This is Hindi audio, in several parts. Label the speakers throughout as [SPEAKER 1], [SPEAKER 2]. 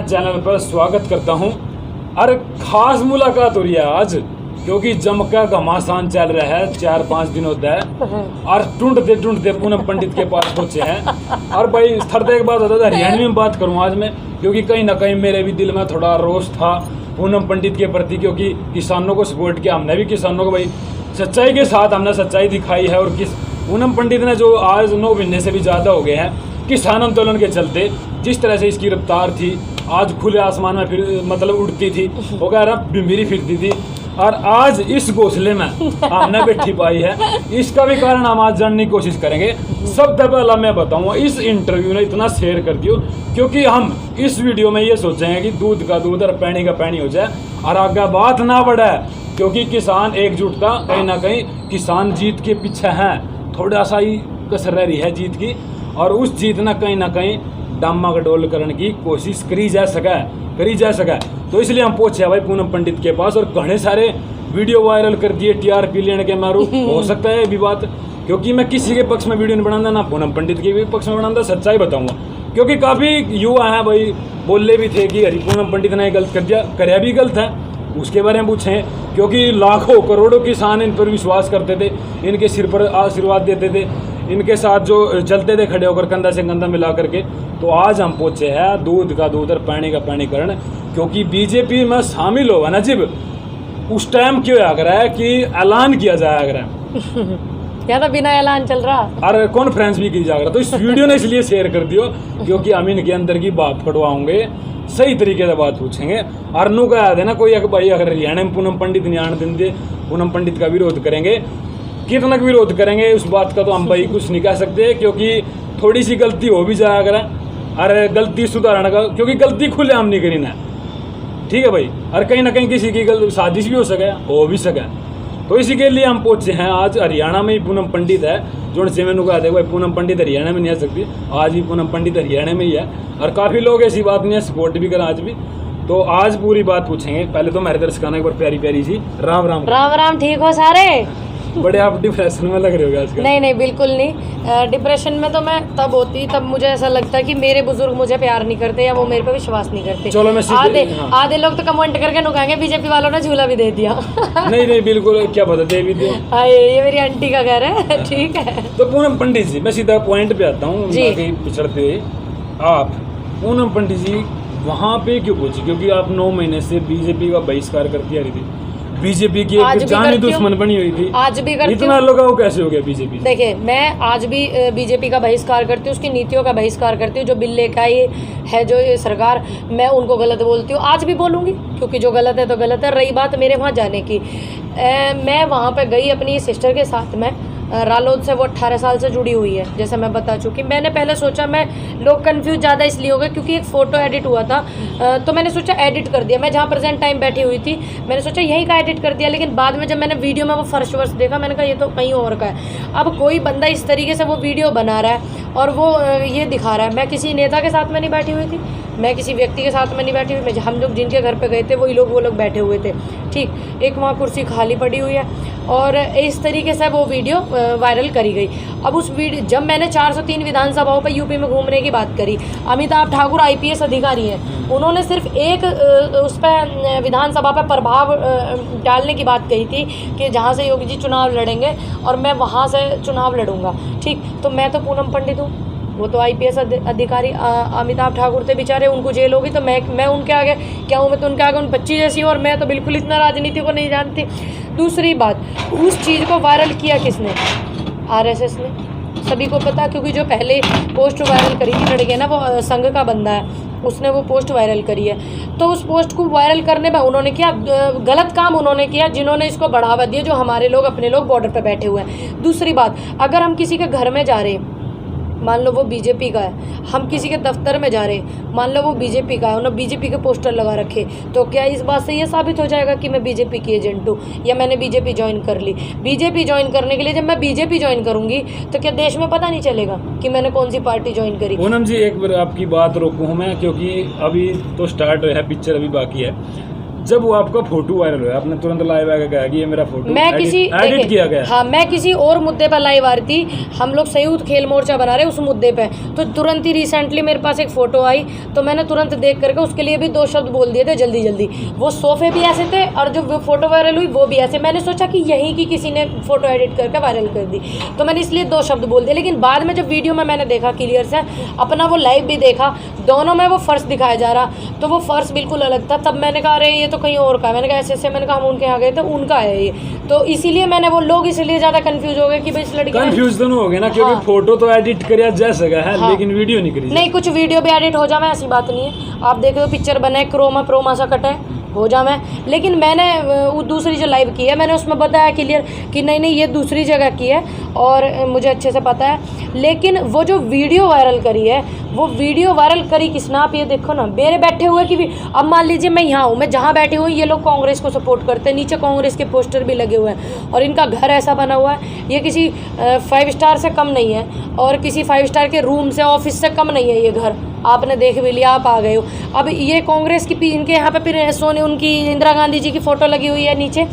[SPEAKER 1] चैनल पर स्वागत करता हूं। और खास मुलाकात हो रही है आज, क्योंकि जम का घमासान चल रहा है 4-5 दिन होता है। और ढूंढते पूनम पंडित के पास पहुंचे हैं। और भाई थरते के बाद होता था हरियाणवी में बात करूँ आज मैं, क्योंकि कहीं ना कहीं मेरे भी दिल में थोड़ा रोष था पूनम पंडित के प्रति, क्योंकि किसानों को सपोर्ट किया हमने भी, किसानों को भाई सच्चाई के साथ हमने सच्चाई दिखाई है। और पूनम पंडित ने जो आज 9 महीने से भी ज़्यादा हो गए हैं किसान आंदोलन के चलते, जिस तरह से इसकी रफ्तार थी, आज खुले आसमान में फिर मतलब उड़ती थी वगैरह, बिम्बीरी फिरती थी, और आज इस घोंसले में हमने बैठी पाई है। इसका भी कारण हम आज जानने की कोशिश करेंगे। सबसे पहला मैं बताऊंगा, इस इंटरव्यू ने इतना शेयर कर दियो, क्योंकि हम इस वीडियो में ये सोचेंगे कि दूध का दूध और पानी का पानी हो जाए और आगे बात ना बढ़े, क्योंकि किसान एकजुटता कहीं ना कहीं, किसान जीत के पीछे हैं, थोड़ा सा ही कसर रही है जीत की, और उस जीत ना कहीं डामाडोल करने की कोशिश करी जा सके। तो इसलिए हम पहुंचे भाई पूनम पंडित के पास, और घने सारे वीडियो वायरल कर दिए टीआरपी लेने के मारू। हो सकता है भी बात, क्योंकि मैं किसी के पक्ष में वीडियो नहीं बनाऊंगा, ना पूनम पंडित के भी पक्ष में बनाऊंगा, सच्चाई बताऊंगा। क्योंकि काफ़ी युवा हैं भाई, बोले भी थे कि हरी पूनम पंडित ने गलत कर दिया, करया भी गलत है, उसके बारे में पूछें, क्योंकि लाखों करोड़ों किसान इन पर विश्वास करते थे, इनके सिर पर आशीर्वाद देते थे, इनके साथ जो चलते थे खड़े होकर कंधा से कंधा मिला करके। तो आज हम पहुंचे हैं दूध का दूध और पानी का पानी करण, क्योंकि बीजेपी में शामिल होगा ना जब, उस टाइम क्यों आ रहा है कि ऐलान किया जाएगा
[SPEAKER 2] या तो बिना ऐलान चल रहा
[SPEAKER 1] और कॉन्फ्रेंस भी की जाएगा। तो इस वीडियो ने इसलिए शेयर कर दियो, क्योंकि हम इनके अंदर की बात कटवाओगे, सही तरीके से बात पूछेंगे। और नु कहा है ना कोई भाई, अगर हरियाणा में पूनम पंडित नहीं आने देंगे, पूनम पंडित का विरोध करेंगे, कितना विरोध करेंगे उस बात का तो हम भाई कुछ नहीं कह सकते, क्योंकि थोड़ी सी गलती हो भी जाया करें, अरे गलती सुधारने का, क्योंकि गलती खुले हम नहीं करी ना, ठीक है भाई। और कहीं ना कहीं किसी की साजिश भी हो सके, हो भी सके। तो इसी के लिए हम पहुंचे हैं आज हरियाणा में ही। पूनम पंडित है जो से मैंने कहा देखो पूनम पंडित हरियाणा में नहीं आ सकती, आज ही पूनम पंडित हरियाणा में ही है। और काफ़ी लोग ऐसी बात नहीं है, सपोर्ट भी करें आज भी। तो आज पूरी बात पूछेंगे। पहले तो मेरे दर्शकों एक बार प्यारी प्यारी सी राम राम।
[SPEAKER 2] राम राम, ठीक हो सारे?
[SPEAKER 1] बड़े आप डिप्रेशन में लग रहे हो आजकल।
[SPEAKER 2] नहीं बिल्कुल नहीं, डिप्रेशन में तो मैं तब होती, तब मुझे ऐसा लगता है कि मेरे बुजुर्ग मुझे प्यार नहीं करते या वो मेरे पे विश्वास नहीं करते।
[SPEAKER 1] चलो मैं
[SPEAKER 2] आधे लोग तो कमेंट करके नुकाएंगे बीजेपी वालों ने झूला भी दे दिया।
[SPEAKER 1] नहीं बिल्कुल, क्या पता दे भी दिया।
[SPEAKER 2] ये मेरी आंटी का घर है। ठीक है,
[SPEAKER 1] तो पूनम पंडित जी, मैं सीधा पॉइंट पे आता हूँ, पिछड़ते हुए। आप पूनम पंडित जी वहाँ पे क्यों पहुंची? क्योंकि आप 9 महीने से बीजेपी का बहिष्कार करती आ रही थी, बीजेपी की एक जानी दुश्मन बनी हुई थी,
[SPEAKER 2] आज भी करती हूँ।
[SPEAKER 1] इतना लगाव कैसे हो गया बीजेपी?
[SPEAKER 2] देखिए, मैं आज भी बीजेपी का बहिष्कार करती हूँ, उसकी नीतियों का बहिष्कार करती हूँ। जो बिल लेकर आई है जो ये सरकार, मैं उनको गलत बोलती हूँ, आज भी बोलूँगी, क्योंकि जो गलत है तो गलत है। रही बात मेरे वहाँ जाने की, मैं वहाँ पर गई अपनी सिस्टर के साथ में, रालोद से वो 18 साल से जुड़ी हुई है, जैसे मैं बता चुकी। मैंने पहले सोचा, मैं लोग कंफ्यूज ज़्यादा इसलिए हो गए क्योंकि एक फ़ोटो एडिट हुआ था, तो मैंने सोचा एडिट कर दिया। मैं जहाँ प्रेजेंट टाइम बैठी हुई थी, मैंने सोचा यहीं का एडिट कर दिया, लेकिन बाद में जब मैंने वीडियो में वो फर्स्ट वर्ष देखा, मैंने कहा ये तो कहीं और का है। अब कोई बंदा इस तरीके से वो वीडियो बना रहा है और वो ये दिखा रहा है। मैं किसी नेता के साथ में नहीं बैठी हुई थी, मैं किसी व्यक्ति के साथ में नहीं बैठी हुई, हम लोग जिनके घर पे गए थे वो लोग बैठे हुए थे। ठीक, एक वहाँ कुर्सी खाली पड़ी हुई है, और इस तरीके से वो वीडियो वायरल करी गई। अब उस वीडियो, जब मैंने 403 विधानसभाओं पर यूपी में घूमने की बात करी, अमिताभ ठाकुर IPS अधिकारी हैं, उन्होंने सिर्फ एक उस पर विधानसभा पर प्रभाव डालने की बात कही थी कि जहाँ से योगी जी चुनाव लड़ेंगे और मैं वहाँ से चुनाव लड़ूंगा। ठीक, तो मैं तो पूनम पंडित हूँ, वो तो IPS अधिकारी अमिताभ ठाकुर थे बेचारे, उनको जेल होगी, तो मैं उनके आगे क्या हूँ? मैं तो उनके आगे उन बच्ची जैसी हूँ, और मैं तो बिल्कुल इतना राजनीति को नहीं जानती। दूसरी बात, उस चीज़ को वायरल किया किसने? RSS ने, सभी को पता, क्योंकि जो पहले पोस्ट वायरल करी थी लड़के ना, वो संघ का बंदा है, उसने वो पोस्ट वायरल करी है। तो उस पोस्ट को वायरल करने में उन्होंने किया गलत काम, उन्होंने किया जिन्होंने इसको बढ़ावा दिया, जो हमारे लोग अपने लोग बॉर्डर पर बैठे हुए हैं। दूसरी बात, अगर हम किसी के घर में जा रहे हैं, मान लो वो बीजेपी का है, हम किसी के दफ्तर में जा रहे हैं, मान लो वो बीजेपी का है, उन्होंने बीजेपी के पोस्टर लगा रखे, तो क्या इस बात से ये साबित हो जाएगा कि मैं बीजेपी की एजेंट हूँ या मैंने बीजेपी ज्वाइन कर ली? बीजेपी ज्वाइन करने के लिए जब मैं बीजेपी ज्वाइन करूँगी तो क्या देश में पता नहीं चलेगा कि मैंने कौन सी पार्टी ज्वाइन करी?
[SPEAKER 1] पूनम जी, एक बार आपकी बात रोकूँ मैं, क्योंकि अभी तो स्टार्ट है, पिक्चर अभी बाकी है। जब वो आपका फोटो वायरल हुआ आपने तुरंत लाइव आके कहा कि ये मेरा फोटो
[SPEAKER 2] मैं किसी
[SPEAKER 1] एडिट किया गया।
[SPEAKER 2] हाँ, मैं किसी और मुद्दे पर लाइव आ रही थी, हम लोग संयुक्त खेल मोर्चा बना रहे उस मुद्दे पे, तो तुरंत ही रिसेंटली मेरे पास एक फ़ोटो आई, तो मैंने तुरंत देख करके उसके लिए भी 2 शब्द बोल दिए थे जल्दी जल्दी। वो सोफे भी ऐसे थे और जो फ़ोटो वायरल हुई वो भी ऐसे। मैंने सोचा कि यहीं की किसी ने फ़ोटो एडिट करके वायरल कर दी, तो मैंने इसलिए 2 शब्द बोल दिए। लेकिन बाद में जब वीडियो में मैंने देखा क्लियर से, अपना वो लाइव भी देखा, दोनों में वो फ़र्श दिखाया जा रहा, तो वो फ़र्श बिल्कुल अलग था। तब मैंने कहा अरे ये तो कहीं और का, मैंने कहा ऐसे मैंने कहा हम उनके यहाँ गए थे, उनका है ये। तो इसीलिए मैंने, वो लोग इसलिए ज़्यादा कंफ्यूज हो गए कि भाई इस लड़की
[SPEAKER 1] कंफ्यूज तो हो गए ना, क्योंकि
[SPEAKER 2] हाँ।
[SPEAKER 1] फोटो तो एडिट कर जा सका है,
[SPEAKER 2] हाँ।
[SPEAKER 1] लेकिन वीडियो नहीं करी।
[SPEAKER 2] नहीं, कुछ वीडियो भी एडिट हो जाए, ऐसी बात नहीं है। आप देख लो पिक्चर बने प्रोमा सा कट है, हो जा मैं। लेकिन मैंने वो दूसरी जो लाइव की है, मैंने उसमें बताया क्लियर कि नहीं ये दूसरी जगह की है और मुझे अच्छे से पता है। लेकिन वो जो वीडियो वायरल करी है, वो वीडियो वायरल करी किसने, आप ये देखो ना, मेरे बैठे हुए की भी। अब मान लीजिए मैं यहाँ हूँ, मैं जहाँ बैठी हूँ, ये लोग कांग्रेस को सपोर्ट करते हैं, नीचे कांग्रेस के पोस्टर भी लगे हुए हैं और इनका घर ऐसा बना हुआ है, ये किसी 5 स्टार से कम नहीं है और किसी 5 स्टार के रूम से, ऑफिस से कम नहीं है ये घर। आपने देख भी लिया, आप आ गए हो। अब ये कांग्रेस की, इनके यहाँ पे फिर सोने उनकी इंदिरा गांधी जी की फ़ोटो लगी हुई है नीचे,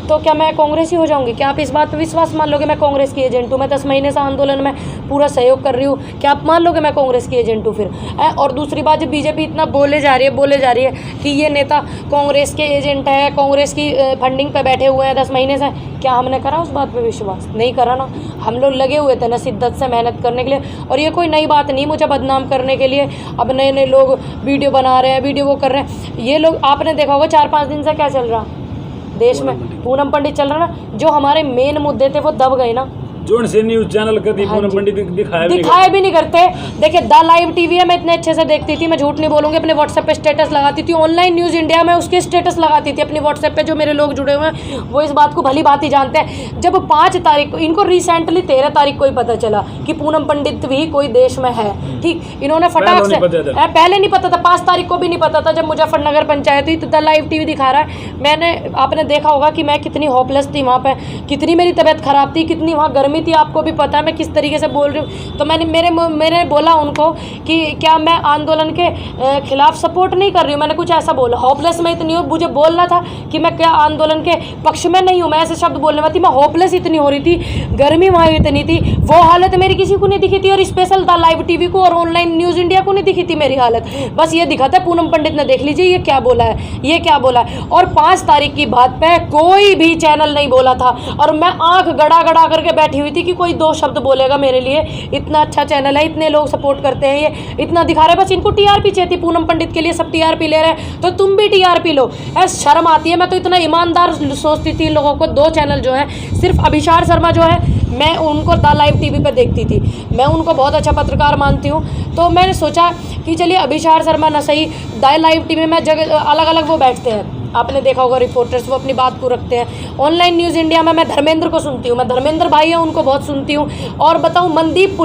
[SPEAKER 2] तो क्या मैं कांग्रेस ही हो जाऊंगी? क्या आप इस बात पे विश्वास मान लोगे मैं कांग्रेस की एजेंट हूँ? मैं 10 महीने से आंदोलन में पूरा सहयोग कर रही हूँ, क्या आप मान लोगे मैं कांग्रेस की एजेंट हूँ फिर? और दूसरी बात, जब बीजेपी इतना बोले जा रही है कि ये नेता कांग्रेस के एजेंट है, कांग्रेस की फंडिंग पे बैठे हुए हैं 10 महीने से, क्या हमने करा उस बात पे विश्वास? नहीं करा ना। हम लोग लगे हुए थे ना शिद्दत से मेहनत करने के लिए, और ये कोई नई बात नहीं मुझे बदनाम करने के लिए। अब नए नए लोग वीडियो बना रहे हैं, वीडियो वो कर रहे हैं। ये लोग, आपने देखा होगा 4-5 दिन से क्या चल रहा देश में, पूनम पंडित चल रहा ना, जो हमारे मेन मुद्दे थे वो दब गए ना।
[SPEAKER 1] जोन से न्यूज चैनल कभी पूनम पंडित
[SPEAKER 2] दिखाए भी नहीं करते। देखिए द लाइव टीवी है, मैं इतने अच्छे से देखती थी, मैं झूठ नहीं बोलूँगी, अपने व्हाट्सएप पे स्टेटस लगाती थी। ऑनलाइन न्यूज़ इंडिया में उसके स्टेटस लगाती थी अपनी व्हाट्सएप पे। जो मेरे लोग जुड़े हुए हैं वो इस बात को भली बात ही जानते हैं। जब 5 तारीख को, इनको रिसेंटली 13 तारीख को ही पता चला कि पूनम पंडित भी कोई देश में है, ठीक, इन्होंने फटाक से, पहले नहीं पता था, 5 तारीख को भी नहीं पता था जब मुजफ्फरनगर पंचायत हुई। तो द लाइव टीवी दिखा रहा है। मैंने, आपने देखा होगा कि मैं कितनी होपलेस थी वहाँ पे, कितनी मेरी तबीयत खराब थी, कितनी वहाँ गर्मी थी, आपको भी पता है मैं किस तरीके से बोल रही हूँ। तो मैंने बोला उनको कि क्या मैं आंदोलन के खिलाफ सपोर्ट नहीं कर रही हूँ, मैंने कुछ ऐसा बोला। होपलेस में इतनी हूँ, मुझे बोलना था कि मैं क्या आंदोलन के पक्ष में नहीं हूँ, मैं ऐसे शब्द बोलने वाली थी। मैं होपलेस इतनी हो रही थी, गर्मी वहाँ इतनी थी, वो हालत मेरी किसी को नहीं दिखी थी, और स्पेशल द लाइव टीवी को और ऑनलाइन न्यूज़ इंडिया को नहीं दिखी थी मेरी हालत। बस ये दिखा था पूनम पंडित ने, देख लीजिए ये क्या बोला है, ये क्या बोला है। और 5 तारीख की बात पे कोई भी चैनल नहीं बोला था, और मैं आंख गड़ा गड़ा करके बैठी हुई थी कि कोई 2 शब्द बोलेगा मेरे लिए। इतना अच्छा चैनल है, इतने लोग सपोर्ट करते हैं, ये इतना दिखा रहे हैं, बस इनको टीआरपी चाहिए थी। पूनम पंडित के लिए सब टीआरपी ले रहे हैं, तो तुम भी टीआरपी लो। ऐसे शर्म आती है। मैं तो इतना ईमानदार सोचती थी इन लोगों को। 2 चैनल जो है, सिर्फ अभिषार शर्मा जो है, मैं उनको द लाइव टीवी पे देखती थी, मैं उनको बहुत अच्छा पत्रकार मानती हूँ। तो मैंने सोचा कि चलिए अभिषार शर्मा न सही, द लाइव टीवी में जगह अलग अलग वो बैठते हैं, आपने देखा होगा रिपोर्टर्स, वो अपनी बात को रखते हैं। ऑनलाइन न्यूज़ इंडिया में मैं धर्मेंद्र को सुनती हूँ, मैं धर्मेंद्र भाई है उनको बहुत सुनती हूँ। और बताऊँ मनदीप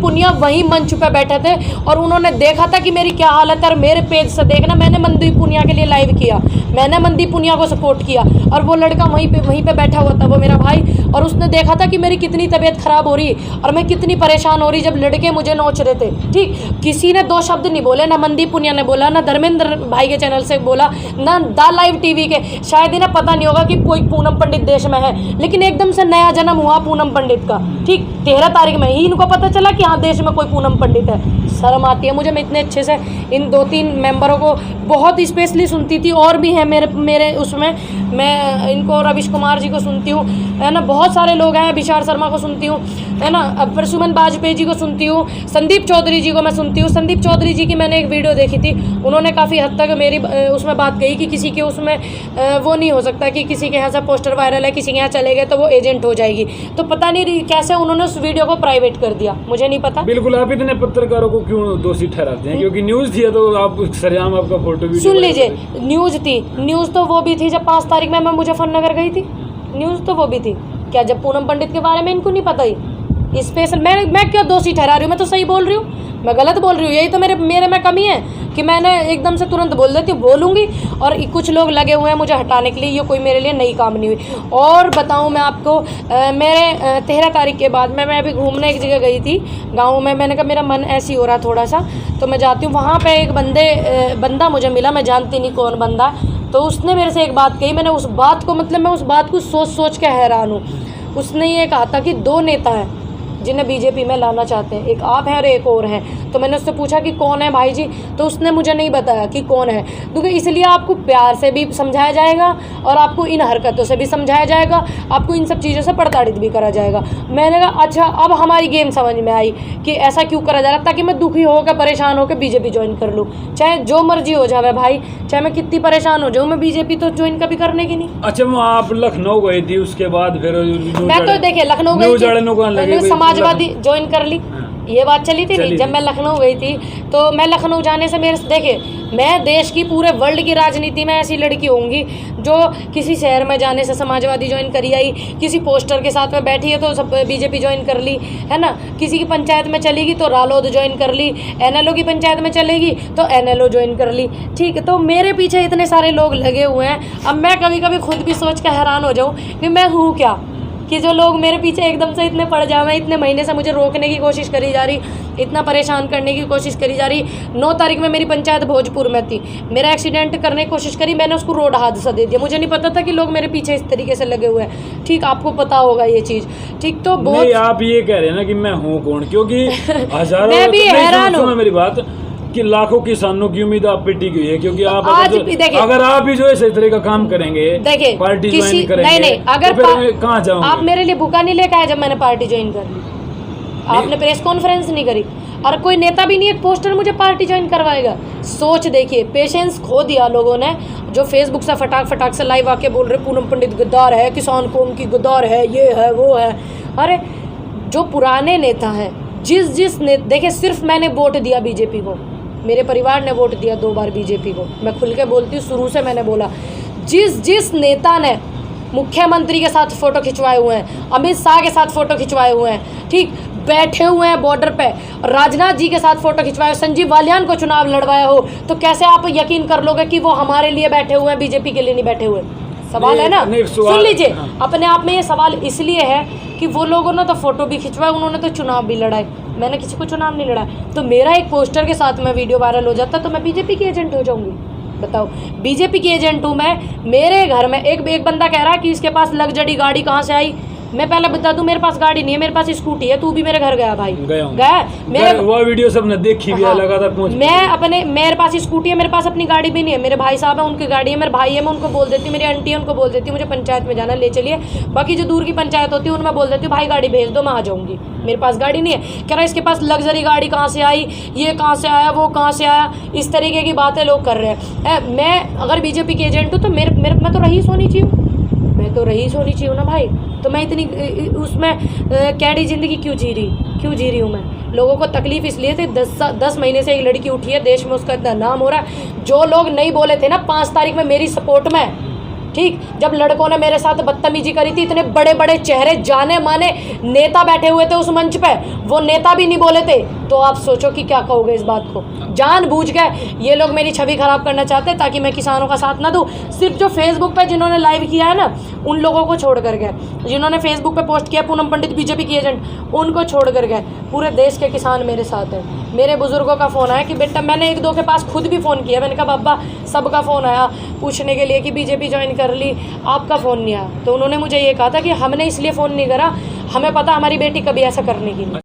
[SPEAKER 2] पुनिया वहीं मंच पे बैठे थे और उन्होंने देखा था कि मेरी क्या हालत है। और मेरे पेज से देखना, मैंने मनदीप पुनिया के लिए लाइव किया, मैंने मनदीप पुनिया को सपोर्ट किया, और वो लड़का वहीं पे बैठा हुआ था, वो मेरा भाई, और उसने देखा था कि मेरी कितनी तबीयत खराब हो रही और मैं कितनी परेशान हो रही जब लड़के मुझे नोच रहे थे। ठीक, किसी ने 2 शब्द नहीं बोले, ना मनदीप पुनिया ने बोला, ना धर्मेंद्र भाई के चैनल से बोला, ना द लाइव टीवी के। शायद इन्हें पता नहीं होगा कि कोई पूनम पंडित देश में है, लेकिन एकदम से नया जन्म हुआ पूनम पंडित का। ठीक, 13 तारीख में ही इनको पता चला कि हाँ देश में कोई पूनम पंडित है। शर्म आती है मुझे। मैं इतने अच्छे से इन 2-3 मेंबरों को बहुत स्पेशली सुनती थी, और भी हैं मेरे उसमें, मैं इनको रविश कुमार जी को सुनती हूँ, है ना, बहुत सारे लोग हैं, अभिषार शर्मा को सुनती हूँ, है ना, प्रसुमन बाजपेयी जी को सुनती हूँ, संदीप चौधरी जी को मैं सुनती हूँ। संदीप चौधरी जी की मैंने एक वीडियो देखी थी, उन्होंने काफ़ी हद तक मेरी उसमें बात कही कि किसी के उसमें वो नहीं हो सकता कि किसी के यहाँ से पोस्टर वायरल है, किसी के यहाँ चले गए तो वो एजेंट हो जाएगी। तो पता नहीं कैसे उन्होंने उस वीडियो को प्राइवेट कर दिया, मुझे नहीं पता।
[SPEAKER 1] बिल्कुल, आप इतने पत्रकारों को क्यों दोषी ठहराते हैं? क्योंकि न्यूज़ थी तो आप सरेआम आपका फोटो वीडियो
[SPEAKER 2] सुन लीजिए, न्यूज़ तो वो भी थी जब 5 तारीख में मैं मुजफ्फरनगर गई थी, न्यूज़ तो वो भी थी। क्या जब पूनम पंडित के बारे में इनको नहीं पता ही स्पेशल? मैं क्या दोषी ठहरा रही हूँ? मैं तो सही बोल रही हूँ, मैं गलत बोल रही हूँ? यही तो मेरे में कमी है कि मैंने एकदम से तुरंत बोल देती हूँ, बोलूँगी, और कुछ लोग लगे हुए हैं मुझे हटाने के लिए। ये कोई मेरे लिए नई काम नहीं हुई। और बताऊँ मैं आपको, मेरे 13 तारीख के बाद मैं अभी घूमने एक जगह गई थी गाँव में। मैंने कहा मेरा मन ऐसी हो रहा थोड़ा सा, तो मैं जाती हूँ। वहाँ पर एक बंदा मुझे मिला, मैं जानती नहीं कौन बंदा, तो उसने मेरे से एक बात कही, मैंने उस बात को मतलब मैं उस बात को सोच सोच के हैरान हूँ। उसने ये कहा था कि 2 नेता हैं जिन्हें बीजेपी में लाना चाहते हैं, एक आप हैं और एक और हैं। तो मैंने उससे पूछा कि कौन है भाई जी, तो उसने मुझे नहीं बताया कि कौन है। क्योंकि इसलिए आपको प्यार से भी समझाया जाएगा और आपको इन हरकतों से भी समझाया जाएगा, आपको इन सब चीज़ों से प्रताड़ित भी करा जाएगा। मैंने कहा अच्छा, अब हमारी गेम समझ में आई कि ऐसा क्यों करा जा रहा, ताकि मैं दुखी होकर परेशान होकर बीजेपी ज्वाइन कर लूँ। चाहे जो मर्जी हो जाए भाई, चाहे मैं कितनी परेशान हो जाऊँ, मैं बीजेपी तो ज्वाइन कभी करने की नहीं।
[SPEAKER 1] अच्छा, वो आप लखनऊ गई थी, उसके बाद फिर
[SPEAKER 2] मैं तो देखिए लखनऊ गई थी, समाजवादी ज्वाइन कर ली, ये बात चली थी नहीं। जब मैं लखनऊ गई थी तो मैं लखनऊ जाने से मेरे देखिए, मैं देश की पूरे वर्ल्ड की राजनीति में ऐसी लड़की होंगी जो किसी शहर में जाने से समाजवादी ज्वाइन करी आई, किसी पोस्टर के साथ में बैठी है तो सब बीजेपी ज्वाइन कर ली, है ना। किसी की पंचायत में चलेगी तो रालोद ज्वाइन कर ली, एनएलओ की पंचायत में चलेगी तो एनएलओ ज्वाइन कर ली। ठीक है, तो मेरे पीछे इतने सारे लोग लगे हुए हैं। अब मैं कभी कभी खुद भी सोच के हैरान हो जाऊँ कि मैं हूँ क्या, कि जो लोग मेरे पीछे एकदम से इतने पड़ जाए। इतने महीने से मुझे रोकने की कोशिश करी जा रही, इतना परेशान करने की कोशिश करी जा रही। 9 तारीख में मेरी पंचायत भोजपुर में थी, मेरा एक्सीडेंट करने की कोशिश करी, मैंने उसको रोड हादसा दे दिया। मुझे नहीं पता था कि लोग मेरे पीछे इस तरीके से लगे हुए हैं। ठीक, आपको पता होगा ये चीज़। ठीक, तो बहुत
[SPEAKER 1] नहीं, आप ये कह रहे हैं ना कि मैं हूँ कौन, क्योंकि हजारों
[SPEAKER 2] मैं भी हैरान हूँ
[SPEAKER 1] मेरी बात कि लाखों किसानों की उम्मीद आप पिटी गई है, क्योंकि आप
[SPEAKER 2] आज भी देखिए,
[SPEAKER 1] अगर आप भी जो है इस तरह का काम करेंगे,
[SPEAKER 2] देखिए
[SPEAKER 1] पार्टी
[SPEAKER 2] किसी
[SPEAKER 1] ज्वाइन करेंगे,
[SPEAKER 2] नहीं अगर
[SPEAKER 1] तो फिर कहाँ जाओगे?
[SPEAKER 2] आप मेरे लिए भूखा नहीं लेके आए जब मैंने पार्टी ज्वाइन कर ली, आपने प्रेस कॉन्फ्रेंस नहीं करी, और कोई नेता भी नहीं एक पोस्टर मुझे पार्टी ज्वाइन करवाएगा। सोच देखिए, पेशेंस खो दिया लोगों ने, जो फेसबुक से फटाक से लाइव आके बोल रहे पूनम पंडित गद्दार है, किसान कौम की गद्दार है, ये है वो है। अरे जो पुराने नेता हैं, जिस देखिए, सिर्फ मैंने वोट दिया बीजेपी को, मेरे परिवार ने वोट दिया 2 बार बीजेपी को। मैं खुल के बोलती हूँ, शुरू से मैंने बोला, जिस नेता ने मुख्यमंत्री के साथ फ़ोटो खिंचवाए हुए हैं, अमित शाह के साथ फ़ोटो खिंचवाए हुए हैं, ठीक, बैठे हुए हैं बॉर्डर पे, राजनाथ जी के साथ फ़ोटो खिंचवाए, संजीव बालियान को चुनाव लड़वाया हो, तो कैसे आप यकीन कर लोगे कि वो हमारे लिए बैठे हुए हैं, बीजेपी के लिए नहीं बैठे हुए? सवाल है ना, सुन लीजिए। हाँ। अपने आप में ये सवाल इसलिए है कि वो लोगों ने तो फ़ोटो भी खिंचवाए, उन्होंने तो चुनाव भी लड़ाए, मैंने किसी को चुनाव नहीं लड़ा। तो मेरा एक पोस्टर के साथ में वीडियो वायरल हो जाता तो मैं बीजेपी की एजेंट हो जाऊंगी? बताओ, बीजेपी की एजेंट हूँ मैं। मेरे घर में एक बंदा कह रहा है कि इसके पास लग्जरी गाड़ी कहाँ से आई। मैं पहले बता दूं, मेरे पास गाड़ी नहीं है, मेरे पास स्कूटी है। तू भी मेरे घर गया भाई? गया मेरे
[SPEAKER 1] वो वीडियो सबने देखी भी, लगातार पहुंच।
[SPEAKER 2] मैं अपने, मेरे पास स्कूटी है, मेरे पास अपनी गाड़ी भी नहीं है। मेरे भाई साहब है, उनकी गाड़ी है, मेरे भाई है, मैं उनको बोल देती हूँ, मेरी आंटी है, उनको बोल देती हूँ मुझे पंचायत में जाना, ले चलिए। बाकी जो दूर की पंचायत होती है उनमें बोल देती हूँ भाई गाड़ी भेज दो, मैं आ जाऊँगी। मेरे पास गाड़ी नहीं है। कह रहा इसके पास लग्जरी गाड़ी कहाँ से आई, ये कहाँ से आया, वो कहाँ से आया, इस तरीके की बातें लोग कर रहे हैं। मैं अगर बीजेपी की एजेंट हूँ तो मैं तो रईस होनी चाहिए, मैं तो रईस होनी चाहिए ना भाई। तो मैं इतनी उसमें कैडी ज़िंदगी क्यों जी रही हूँ मैं? लोगों को तकलीफ इसलिए थी, 10 महीने से एक लड़की उठी है, देश में उसका इतना नाम हो रहा है। जो लोग नहीं बोले थे ना 5 तारीख में मेरी सपोर्ट में, ठीक, जब लड़कों ने मेरे साथ बदतमीजी करी थी, इतने बड़े बड़े चेहरे, जाने माने नेता बैठे हुए थे उस मंच पे, वो नेता भी नहीं बोले थे, तो आप सोचो कि क्या कहोगे इस बात को। जानबूझ के ये लोग मेरी छवि खराब करना चाहते हैं ताकि मैं किसानों का साथ ना दूं। सिर्फ जो फेसबुक पे जिन्होंने लाइव किया है ना, उन लोगों को छोड़ कर गए, जिन्होंने फेसबुक पे पोस्ट किया पूनम पंडित बीजेपी की एजेंट, उनको छोड़ कर गए। पूरे देश के किसान मेरे साथ हैं। मेरे बुजुर्गों का फ़ोन आया कि बेटा, मैंने 1-2 के पास खुद भी फ़ोन किया, मैंने कहा बाबा, सबका फ़ोन आया पूछने के लिए कि बीजेपी ज्वाइन कर ली, आपका फ़ोन नहीं आया। तो उन्होंने मुझे ये कहा था कि हमने इसलिए फ़ोन नहीं करा, हमें पता हमारी बेटी कभी ऐसा करने की नहीं।